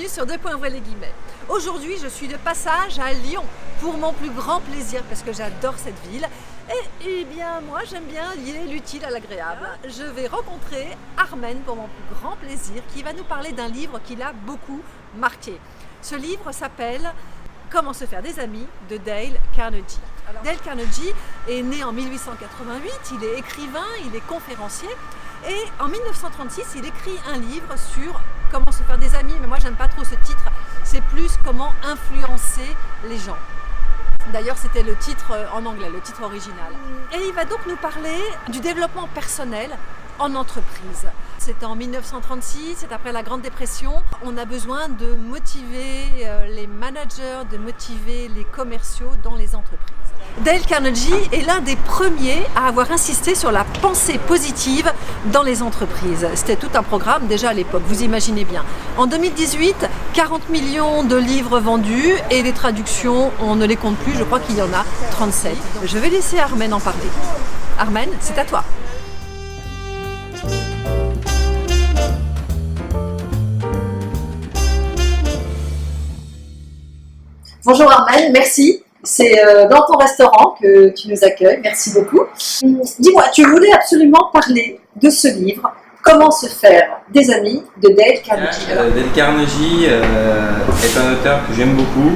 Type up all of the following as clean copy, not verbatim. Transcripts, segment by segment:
sur Deux points ouvrez les guillemets. Aujourd'hui, je suis de passage à Lyon pour mon plus grand plaisir parce que j'adore cette ville. Et bien, moi, j'aime bien lier l'utile à l'agréable. Je vais rencontrer Armen pour mon plus grand plaisir qui va nous parler d'un livre qui l'a beaucoup marqué. Ce livre s'appelle Comment se faire des amis de Dale Carnegie. Dale Carnegie est né en 1888, il est écrivain, il est conférencier et en 1936 il écrit un livre sur comment se faire des amis, mais moi j'aime pas trop ce titre, c'est plus comment influencer les gens. D'ailleurs c'était le titre en anglais, le titre original. Et il va donc nous parler du développement personnel en entreprise. C'était en 1936, c'est après la Grande Dépression. On a besoin de motiver les managers, de motiver les commerciaux dans les entreprises. Dale Carnegie est l'un des premiers à avoir insisté sur la pensée positive dans les entreprises. C'était tout un programme déjà à l'époque, vous imaginez bien. En 2018, 40 millions de livres vendus et les traductions, on ne les compte plus, je crois qu'il y en a 37. Je vais laisser Armen en parler. Armen, c'est à toi. Bonjour Armen, merci. C'est dans ton restaurant que tu nous accueilles, merci beaucoup. Dis-moi, tu voulais absolument parler de ce livre, Comment se faire des amis de Dale Carnegie. Dale Carnegie est un auteur que j'aime beaucoup.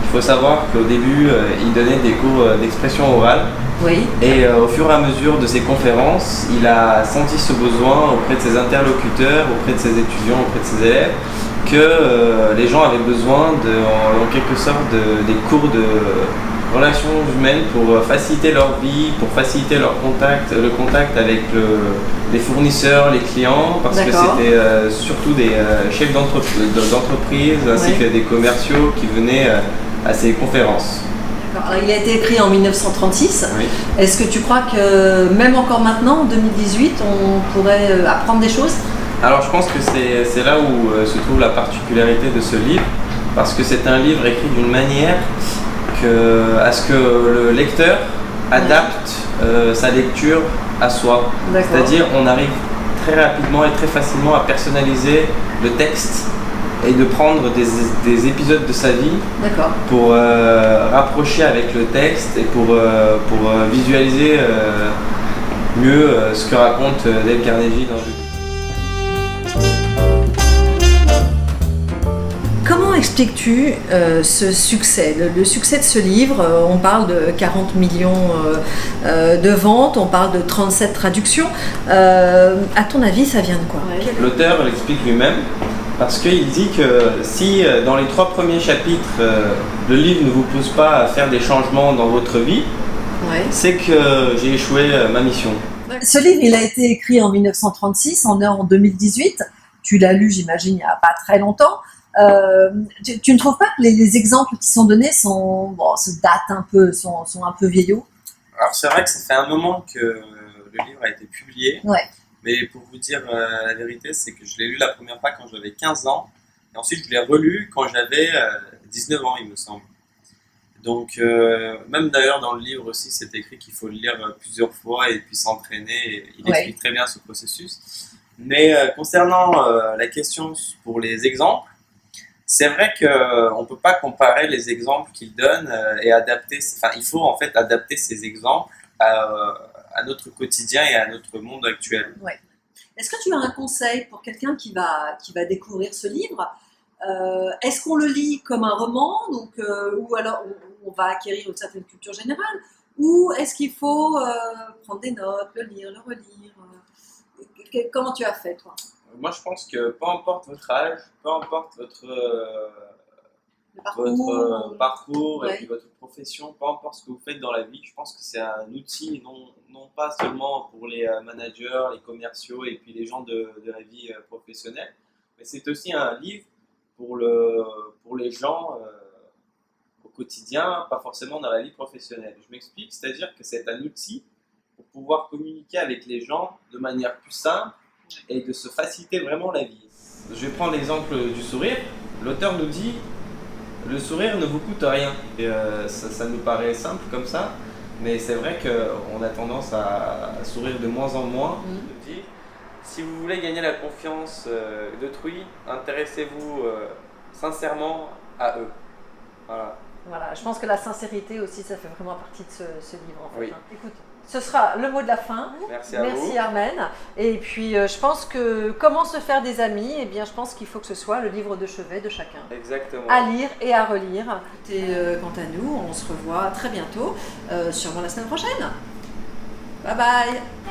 Il faut savoir qu'au début, il donnait des cours d'expression orale. Oui. Et au fur et à mesure de ses conférences, il a senti ce besoin auprès de ses interlocuteurs, auprès de ses étudiants, auprès de ses élèves, que les gens avaient besoin en quelque sorte des cours de relations humaines pour faciliter leur vie, pour faciliter le contact avec les fournisseurs, les clients, parce que c'était surtout des chefs d'entreprise ainsi que des commerciaux qui venaient à ces conférences. Alors, il a été écrit en 1936. Oui. Est-ce que tu crois que même encore maintenant, en 2018, on pourrait apprendre des choses ? Alors je pense que c'est là où se trouve la particularité de ce livre, parce que c'est un livre écrit d'une manière à ce que le lecteur adapte sa lecture à soi. C'est-à-dire on arrive très rapidement et très facilement à personnaliser le texte et de prendre des épisodes de sa vie pour rapprocher avec le texte et pour visualiser mieux ce que raconte Dale Carnegie dans le livre. Comment expliques-tu ce succès, le succès de ce livre? On parle de 40 millions de ventes, on parle de 37 traductions. À ton avis, ça vient de quoi? L'auteur l'explique lui-même parce qu'il dit que si dans les 3 premiers chapitres, le livre ne vous pousse pas à faire des changements dans votre vie, c'est que j'ai échoué ma mission. Ce livre, il a été écrit en 1936, on est en 2018. Tu l'as lu, j'imagine, il n'y a pas très longtemps. Tu ne trouves pas que les exemples qui sont donnés se datent un peu, sont un peu vieillots? Alors c'est vrai que ça fait un moment que le livre a été publié, mais pour vous dire la vérité, c'est que je l'ai lu la première fois quand j'avais 15 ans, et ensuite je l'ai relu quand j'avais 19 ans, il me semble. Donc même d'ailleurs dans le livre aussi, c'est écrit qu'il faut le lire plusieurs fois et puis s'entraîner, et il explique très bien ce processus. Mais concernant la question pour les exemples, c'est vrai qu'on ne peut pas comparer les exemples qu'il donne et adapter, il faut en fait adapter ces exemples à notre quotidien et à notre monde actuel. Est-ce que tu as un conseil pour quelqu'un qui va découvrir ce livre? Est-ce qu'on le lit comme un roman, ou alors on va acquérir une certaine culture générale, ou est-ce qu'il faut prendre des notes, le lire, le relire? Comment tu as fait, toi? Moi, je pense que peu importe votre âge, peu importe votre parcours et puis votre profession, peu importe ce que vous faites dans la vie, je pense que c'est un outil non pas seulement pour les managers, les commerciaux et puis les gens de la vie professionnelle, mais c'est aussi un livre pour les gens au quotidien, pas forcément dans la vie professionnelle. Je m'explique, c'est-à-dire que c'est un outil pour pouvoir communiquer avec les gens de manière plus simple et de se faciliter vraiment la vie. Je vais prendre l'exemple du sourire. L'auteur nous dit le sourire ne vous coûte rien. Et, ça nous paraît simple comme ça, mais c'est vrai qu'on a tendance à sourire de moins en moins. Si vous voulez gagner la confiance d'autrui, intéressez-vous sincèrement à eux. Voilà. Voilà, je pense que la sincérité aussi, ça fait vraiment partie de ce livre en fait. Oui. Hein. Écoute, ce sera le mot de la fin. Merci à vous. Merci Armen. Et puis je pense que comment se faire des amis, eh bien je pense qu'il faut que ce soit le livre de chevet de chacun. Exactement. À lire et à relire. Et quant à nous, on se revoit très bientôt, sûrement la semaine prochaine. Bye bye.